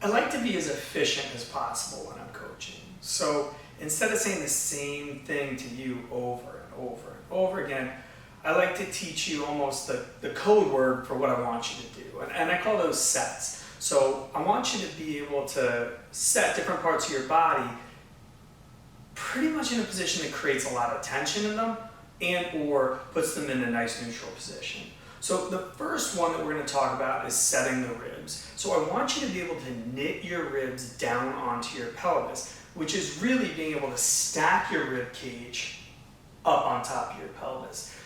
I like to be as efficient as possible when I'm coaching. So instead of saying the same thing to you over and over and over again, I like to teach you almost the code word for what I want you to do. And I call those sets. So I want you to be able to set different parts of your body pretty much in a position that creates a lot of tension in them and or puts them in a nice neutral position. So the first one that we're going to talk about is setting the ribs. So I want you to be able to knit your ribs down onto your pelvis, which is really being able to stack your rib cage up on top of your pelvis.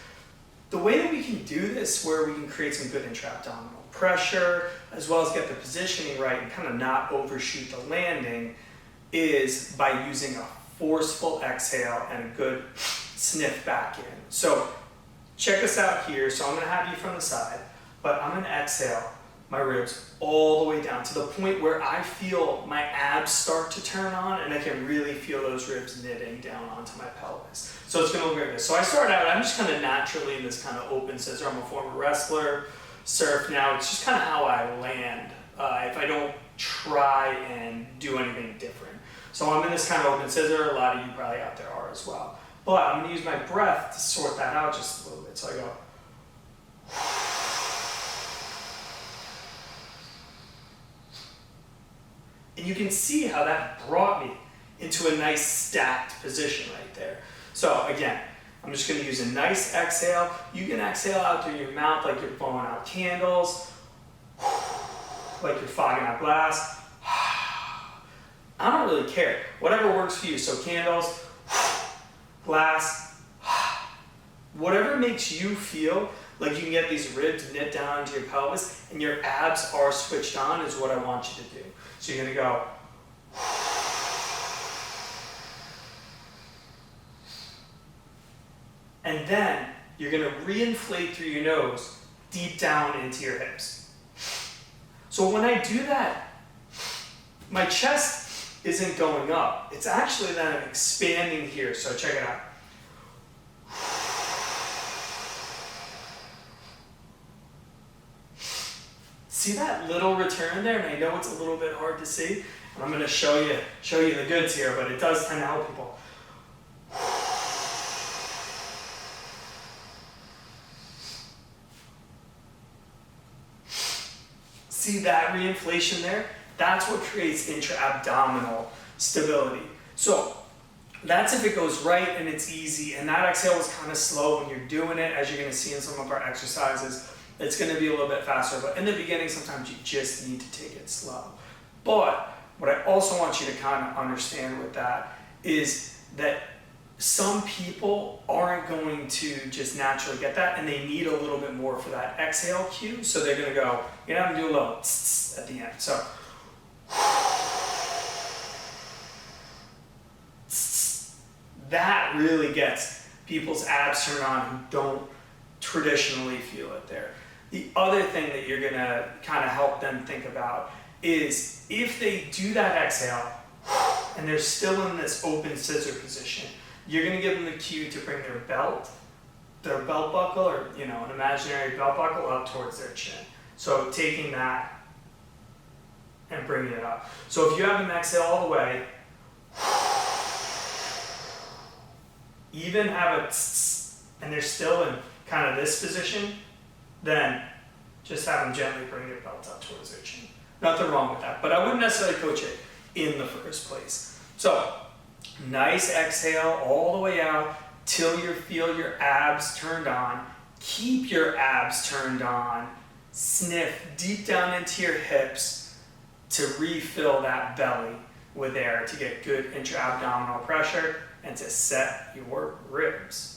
The way that we can do this, where we can create some good intra-abdominal pressure, as well as get the positioning right and kind of not overshoot the landing, is by using a forceful exhale and a good sniff back in. So check us out here. So I'm going to have you from the side, but I'm going to exhale my ribs all the way down to the point where I feel my abs start to turn on and I can really feel those ribs knitting down onto my pelvis. So it's going to look like this. So I start out, I'm just kind of naturally in this kind of open scissor. I'm a former wrestler, surf now. It's just kind of how I land if I don't try and do anything different. So I'm in this kind of open scissor. A lot of you probably out there are as well. But I'm going to use my breath to sort that out just a little bit. So I go. And you can see how that brought me into a nice stacked position right there. So again, I'm just going to use a nice exhale. You can exhale out through your mouth like you're blowing out candles, like you're fogging out glass. I don't really care. Whatever works for you. So candles, glass, whatever makes you feel like you can get these ribs knit down into your pelvis and your abs are switched on is what I want you to do. So you're going to go. And then you're going to reinflate through your nose deep down into your hips. So when I do that, my chest isn't going up. It's actually that I'm expanding here. So check it out. See that little return there? And I know it's a little bit hard to see. And I'm going to show you the goods here, but it does tend to help people. See that reinflation there? That's what creates intra-abdominal stability. So that's if it goes right and it's easy. And that exhale is kind of slow when you're doing it, as you're going to see in some of our exercises. It's going to be a little bit faster, but in the beginning, sometimes you just need to take it slow. But what I also want you to kind of understand with that is that some people aren't going to just naturally get that, and they need a little bit more for that exhale cue. So they're going to go, you're going to have to do a little tss at the end. So that really gets people's abs turned on who don't traditionally feel it there. The other thing that you're going to kind of help them think about is if they do that exhale and they're still in this open scissor position, you're going to give them the cue to bring their belt buckle, or an imaginary belt buckle up towards their chin. So taking that and bringing it up. So if you have them exhale all the way, even have a tss, and they're still in kind of this position, then just have them gently bring their belt up towards their chin. Nothing wrong with that, but I wouldn't necessarily coach it in the first place. So nice exhale all the way out till you feel your abs turned on. Keep your abs turned on. Sniff deep down into your hips to refill that belly with air to get good intra-abdominal pressure and to set your ribs.